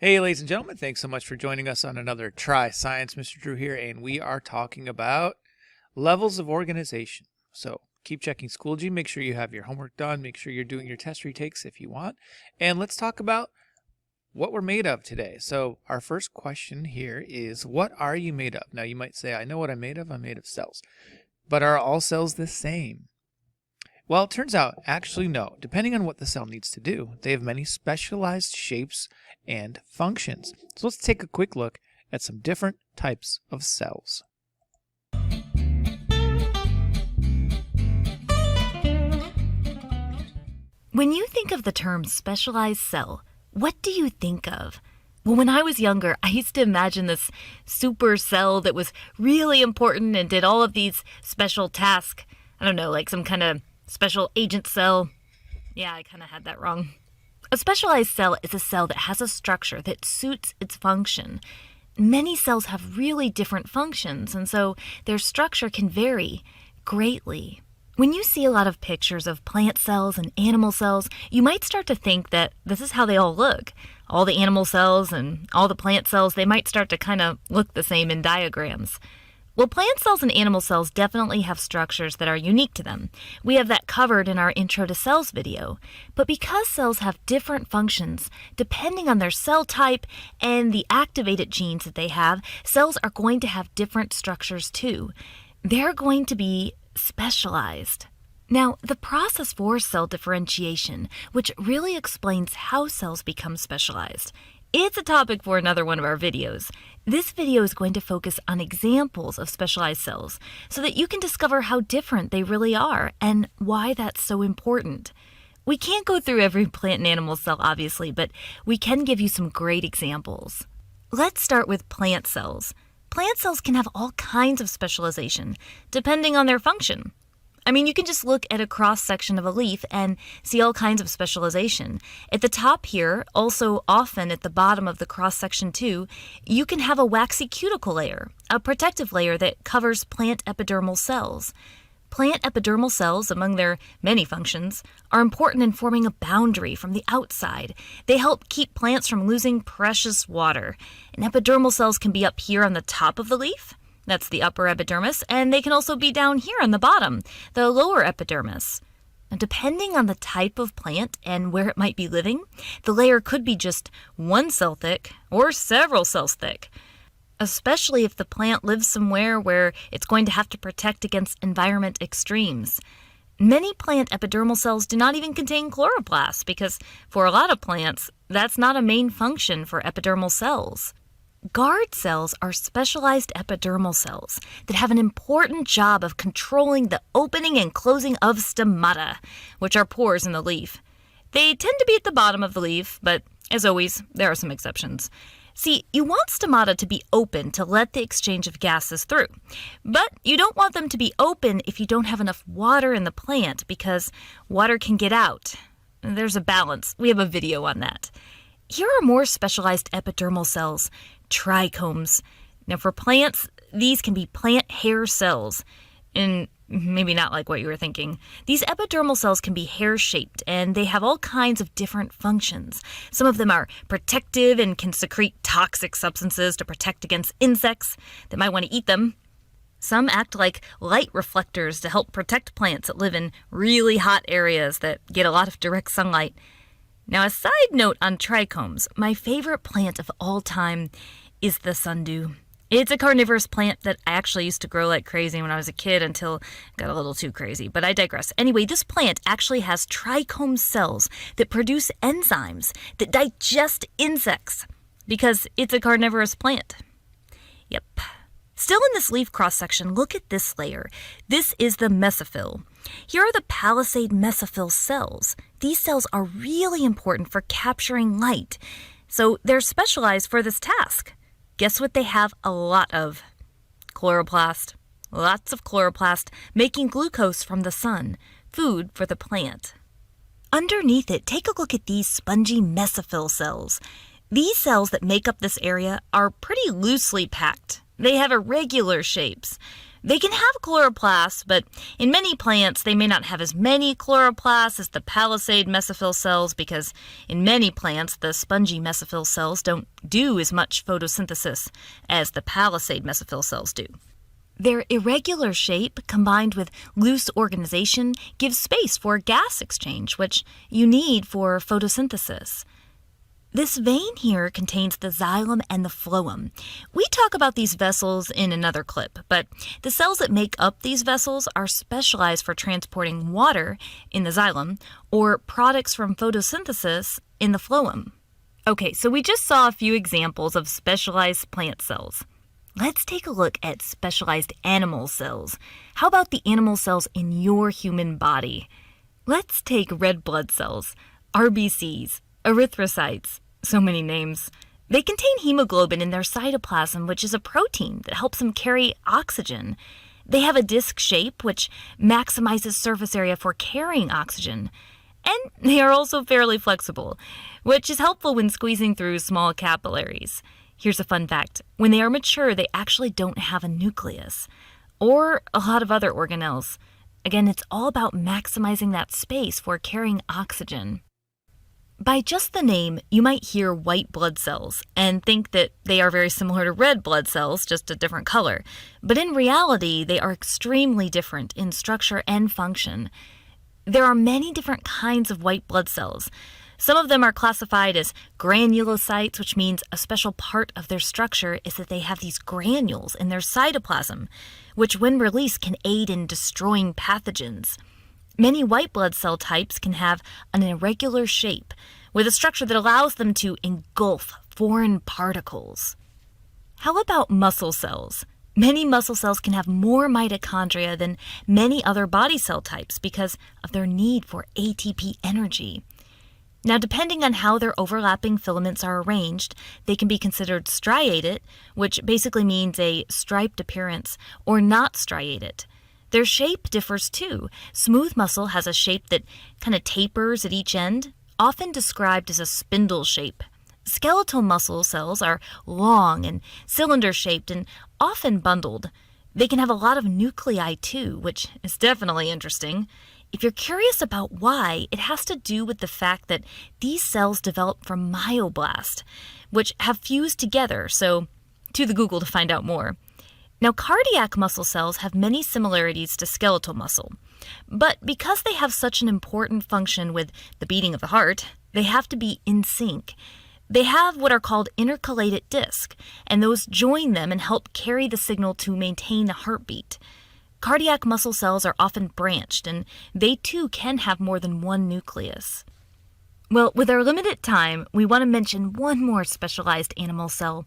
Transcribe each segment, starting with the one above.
Hey, ladies and gentlemen, thanks so much for joining us on another Try Science. Mr. Drew here, and we are talking about levels of organization. So keep checking Schoology, make sure you have your homework done, make sure you're doing your test retakes if you want, and let's talk about what we're made of today. So our first question here is, what are you made of? Now you might say, I know what I'm made of cells. But are all cells the same? Well, it turns out, actually no. Depending on what the cell needs to do, they have many specialized shapes and functions. So let's take a quick look at some different types of cells. When you think of the term specialized cell, what do you think of? Well, when I was younger, I used to imagine this super cell that was really important and did all of these special tasks. I don't know, like some kind of special agent cell. Yeah, I kind of had that wrong. A specialized cell is a cell that has a structure that suits its function. Many cells have really different functions, and so their structure can vary greatly. When you see a lot of pictures of plant cells and animal cells, you might start to think that this is how they all look. All the animal cells and all the plant cells, they might start to kind of look the same in diagrams. Well, plant cells and animal cells definitely have structures that are unique to them. We have that covered in our Intro to Cells video. But because cells have different functions, depending on their cell type and the activated genes that they have, cells are going to have different structures too. They're going to be specialized. Now, the process for cell differentiation, which really explains how cells become specialized, it's a topic for another one of our videos. This video is going to focus on examples of specialized cells so that you can discover how different they really are and why that's so important. We can't go through every plant and animal cell, obviously, but we can give you some great examples. Let's start with plant cells. Plant cells can have all kinds of specialization, depending on their function. I mean, you can just look at a cross-section of a leaf and see all kinds of specialization. At the top here, also often at the bottom of the cross-section too, you can have a waxy cuticle layer, a protective layer that covers plant epidermal cells. Plant epidermal cells, among their many functions, are important in forming a boundary from the outside. They help keep plants from losing precious water. And epidermal cells can be up here on the top of the leaf. That's the upper epidermis, and they can also be down here on the bottom, the lower epidermis. And depending on the type of plant and where it might be living, the layer could be just one cell thick or several cells thick, especially if the plant lives somewhere where it's going to have to protect against environment extremes. Many plant epidermal cells do not even contain chloroplasts because for a lot of plants, that's not a main function for epidermal cells. Guard cells are specialized epidermal cells that have an important job of controlling the opening and closing of stomata, which are pores in the leaf. They tend to be at the bottom of the leaf, but as always, there are some exceptions. See, you want stomata to be open to let the exchange of gases through, but you don't want them to be open if you don't have enough water in the plant because water can get out. There's a balance. We have a video on that. Here are more specialized epidermal cells, trichomes. Now for plants, these can be plant hair cells, and maybe not like what you were thinking. These epidermal cells can be hair-shaped, and they have all kinds of different functions. Some of them are protective and can secrete toxic substances to protect against insects that might want to eat them. Some act like light reflectors to help protect plants that live in really hot areas that get a lot of direct sunlight. Now, a side note on trichomes, my favorite plant of all time is the sundew. It's a carnivorous plant that I actually used to grow like crazy when I was a kid until it got a little too crazy, but I digress. Anyway, this plant actually has trichome cells that produce enzymes that digest insects because it's a carnivorous plant. Yep. Still in this leaf cross-section, look at this layer. This is the mesophyll. Here are the palisade mesophyll cells. These cells are really important for capturing light, so they're specialized for this task. Guess what they have a lot of? Chloroplast. Lots of chloroplast, making glucose from the sun, food for the plant. Underneath it, take a look at these spongy mesophyll cells. These cells that make up this area are pretty loosely packed. They have irregular shapes. They can have chloroplasts, but in many plants they may not have as many chloroplasts as the palisade mesophyll cells because in many plants the spongy mesophyll cells don't do as much photosynthesis as the palisade mesophyll cells do. Their irregular shape combined with loose organization gives space for gas exchange, which you need for photosynthesis. This vein here contains the xylem and the phloem. We talk about these vessels in another clip, but the cells that make up these vessels are specialized for transporting water in the xylem or products from photosynthesis in the phloem. Okay, so we just saw a few examples of specialized plant cells. Let's take a look at specialized animal cells. How about the animal cells in your human body? Let's take red blood cells, RBCs, erythrocytes, so many names. They contain hemoglobin in their cytoplasm, which is a protein that helps them carry oxygen. They have a disc shape, which maximizes surface area for carrying oxygen. And they are also fairly flexible, which is helpful when squeezing through small capillaries. Here's a fun fact. When they are mature, they actually don't have a nucleus, or a lot of other organelles. Again, it's all about maximizing that space for carrying oxygen. By just the name, you might hear white blood cells and think that they are very similar to red blood cells, just a different color. But in reality, they are extremely different in structure and function. There are many different kinds of white blood cells. Some of them are classified as granulocytes, which means a special part of their structure is that they have these granules in their cytoplasm, which when released can aid in destroying pathogens. Many white blood cell types can have an irregular shape with a structure that allows them to engulf foreign particles. How about muscle cells? Many muscle cells can have more mitochondria than many other body cell types because of their need for ATP energy. Now, depending on how their overlapping filaments are arranged, they can be considered striated, which basically means a striped appearance, or not striated. Their shape differs too. Smooth muscle has a shape that kind of tapers at each end, often described as a spindle shape. Skeletal muscle cells are long and cylinder-shaped and often bundled. They can have a lot of nuclei too, which is definitely interesting. If you're curious about why, it has to do with the fact that these cells develop from myoblasts, which have fused together, so to the Google to find out more. Now, cardiac muscle cells have many similarities to skeletal muscle, but because they have such an important function with the beating of the heart, they have to be in sync. They have what are called intercalated discs, and those join them and help carry the signal to maintain the heartbeat. Cardiac muscle cells are often branched, and they too can have more than one nucleus. Well, with our limited time, we want to mention one more specialized animal cell,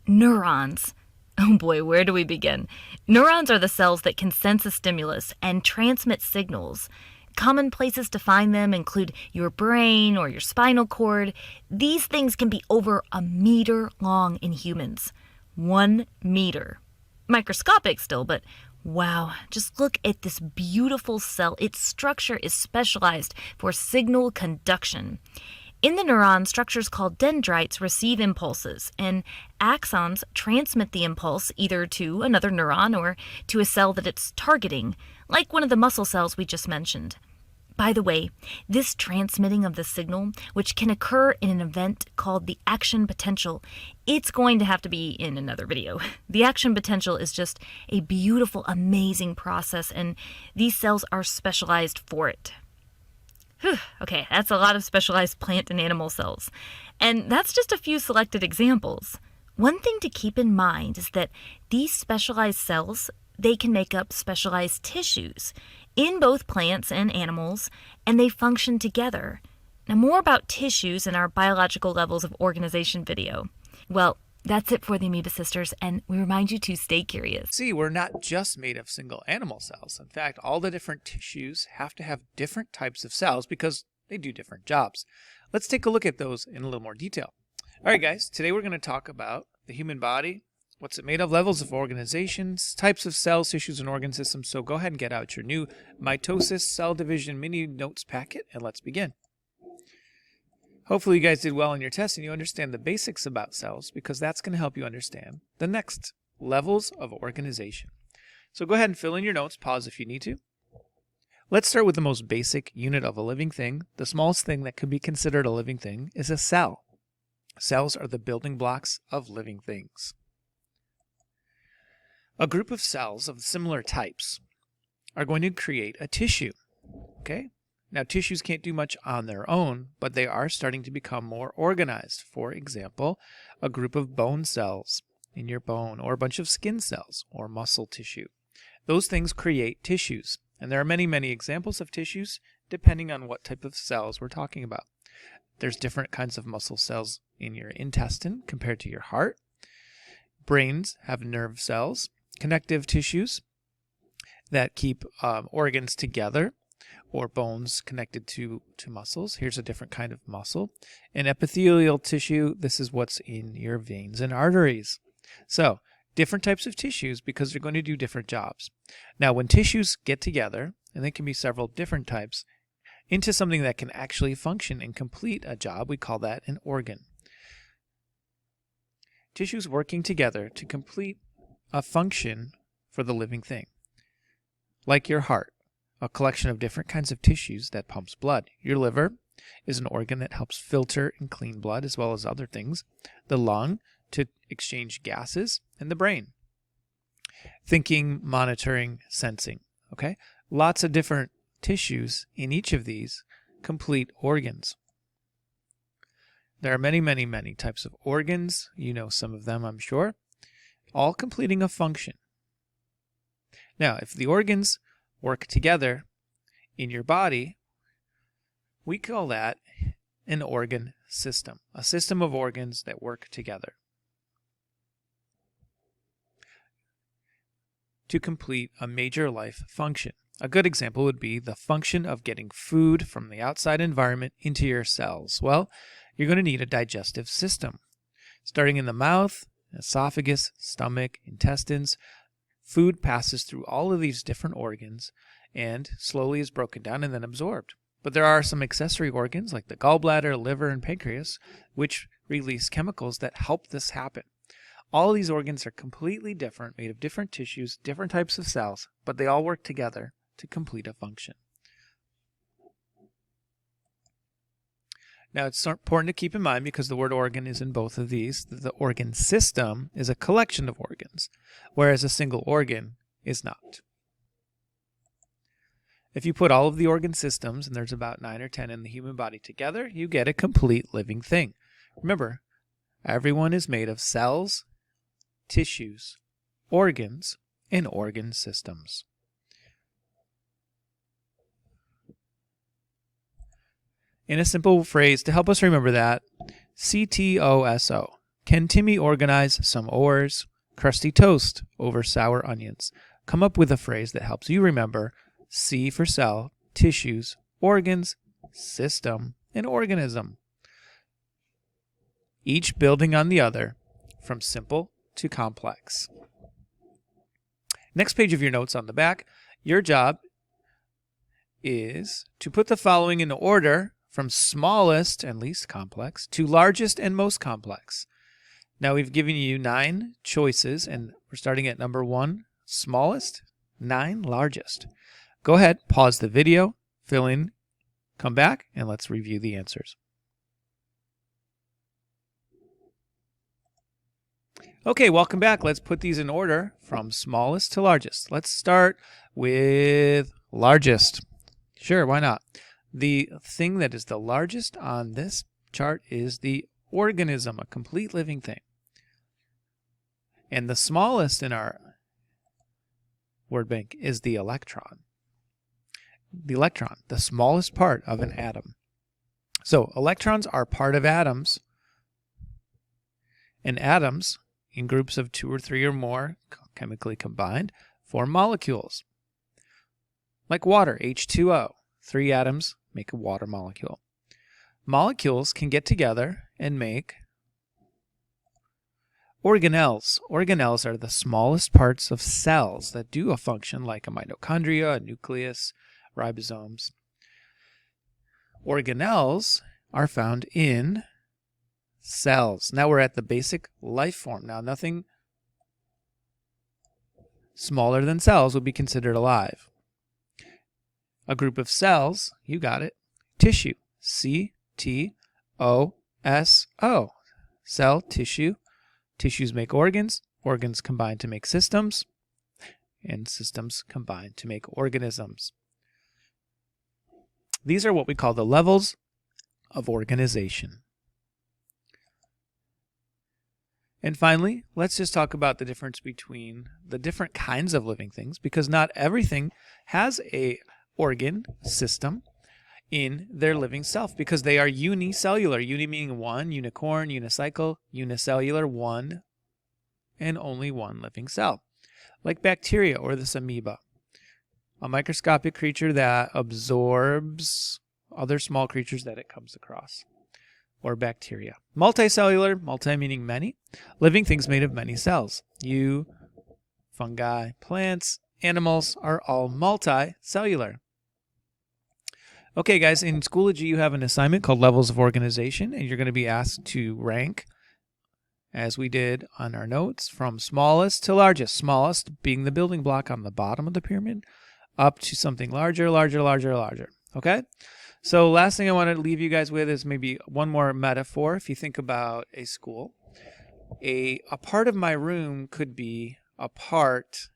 neurons. Oh boy, where do we begin? Neurons are the cells that can sense a stimulus and transmit signals. Common places to find them include your brain or your spinal cord. These things can be over 1 meter long in humans. 1 meter. Microscopic still, but wow, just look at this beautiful cell. Its structure is specialized for signal conduction. In the neuron, structures called dendrites receive impulses, and axons transmit the impulse either to another neuron or to a cell that it's targeting, like one of the muscle cells we just mentioned. By the way, this transmitting of the signal, which can occur in an event called the action potential, it's going to have to be in another video. The action potential is just a beautiful, amazing process, and these cells are specialized for it. Whew, okay, that's a lot of specialized plant and animal cells. And that's just a few selected examples. One thing to keep in mind is that these specialized cells, they can make up specialized tissues in both plants and animals, and they function together. Now, more about tissues in our biological levels of organization video. Well, that's it for the Amoeba Sisters, and we remind you to stay curious. See, we're not just made of single animal cells. In fact, all the different tissues have to have different types of cells because they do different jobs. Let's take a look at those in a little more detail. All right, guys, today we're going to talk about the human body, what's it made of, levels of organizations, types of cells, tissues, and organ systems. So go ahead and get out your new mitosis cell division mini notes packet, and let's begin. Hopefully you guys did well on your test and you understand the basics about cells, because that's going to help you understand the next levels of organization. So go ahead and fill in your notes. Pause if you need to. Let's start with the most basic unit of a living thing. The smallest thing that could be considered a living thing is a cell. Cells are the building blocks of living things. A group of cells of similar types are going to create a tissue. Okay? Now, tissues can't do much on their own, but they are starting to become more organized. For example, a group of bone cells in your bone, or a bunch of skin cells, or muscle tissue. Those things create tissues. And there are many, many examples of tissues depending on what type of cells we're talking about. There's different kinds of muscle cells in your intestine compared to your heart. Brains have nerve cells, connective tissues that keep organs together, or bones connected to muscles. Here's a different kind of muscle. And epithelial tissue, this is what's in your veins and arteries. So, different types of tissues because they're going to do different jobs. Now, when tissues get together, and they can be several different types, into something that can actually function and complete a job, we call that an organ. Tissues working together to complete a function for the living thing. Like your heart, a collection of different kinds of tissues that pumps blood. Your liver is an organ that helps filter and clean blood as well as other things. The lung to exchange gases, and the brain. Thinking, monitoring, sensing. Okay? Lots of different tissues in each of these complete organs. There are many, many, many types of organs. You know some of them, I'm sure. All completing a function. Now, if the organs work together in your body, we call that an organ system. A system of organs that work together to complete a major life function. A good example would be the function of getting food from the outside environment into your cells. Well, you're going to need a digestive system. Starting in the mouth, esophagus, stomach, intestines, food passes through all of these different organs and slowly is broken down and then absorbed. But there are some accessory organs like the gallbladder, liver, and pancreas, which release chemicals that help this happen. All these organs are completely different, made of different tissues, different types of cells, but they all work together to complete a function. Now, it's important to keep in mind, because the word organ is in both of these, that the organ system is a collection of organs, whereas a single organ is not. If you put all of the organ systems, and there's about 9 or 10 in the human body together, you get a complete living thing. Remember, everyone is made of cells, tissues, organs, and organ systems. In a simple phrase to help us remember that, CTOSO. Can Timmy organize some ores, crusty toast over sour onions? Come up with a phrase that helps you remember C for cell, tissues, organs, system, and organism. Each building on the other, from simple to complex. Next page of your notes on the back, your job is to put the following in order from smallest and least complex to largest and most complex. Now we've given you 9 choices, and we're starting at number 1, smallest, 9, largest. Go ahead, pause the video, fill in, come back, and let's review the answers. Okay, welcome back. Let's put these in order from smallest to largest. Let's start with largest. Sure, why not? The thing that is the largest on this chart is the organism, a complete living thing. And the smallest in our word bank is the electron. The electron, the smallest part of an atom. So electrons are part of atoms, and atoms, in groups of 2 or 3 or more, chemically combined, form molecules. Like water, H2O. 3 atoms make a water molecule. Molecules can get together and make organelles. Organelles are the smallest parts of cells that do a function like a mitochondria, a nucleus, ribosomes. Organelles are found in cells. Now we're at the basic life form. Now nothing smaller than cells would be considered alive. A group of cells, you got it, tissue, C-T-O-S-O, cell, tissue. Tissues make organs, organs combine to make systems, and systems combine to make organisms. These are what we call the levels of organization. And finally, let's just talk about the difference between the different kinds of living things, because not everything has a organ system in their living self, because they are unicellular. Uni meaning one, unicorn, unicycle, unicellular, one and only one living cell. Like bacteria or this amoeba, a microscopic creature that absorbs other small creatures that it comes across. Or bacteria. Multicellular, multi meaning many, living things made of many cells. You, fungi, plants, animals are all multicellular. Okay, guys, in Schoology you have an assignment called Levels of Organization, and you're going to be asked to rank, as we did on our notes, from smallest to largest. Smallest being the building block on the bottom of the pyramid, up to something larger, larger, larger, larger. Okay? So last thing I want to leave you guys with is maybe one more metaphor. If you think about a school, a part of my room could be a part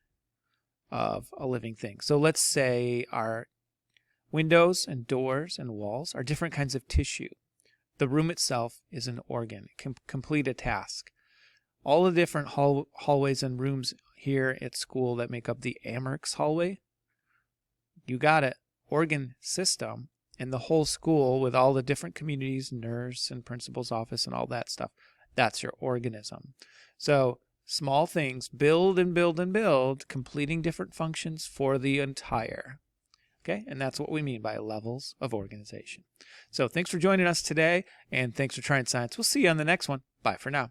of a living thing. So let's say our windows and doors and walls are different kinds of tissue. The room itself is an organ. It can complete a task. All the different hallways and rooms here at school that make up the Amherst hallway, you got it, organ system. And the whole school with all the different communities, nurse and principal's office and all that stuff, that's your organism. So small things build and build and build, completing different functions for the entire. Okay, and that's what we mean by levels of organization. So thanks for joining us today, and thanks for trying science. We'll see you on the next one. Bye for now.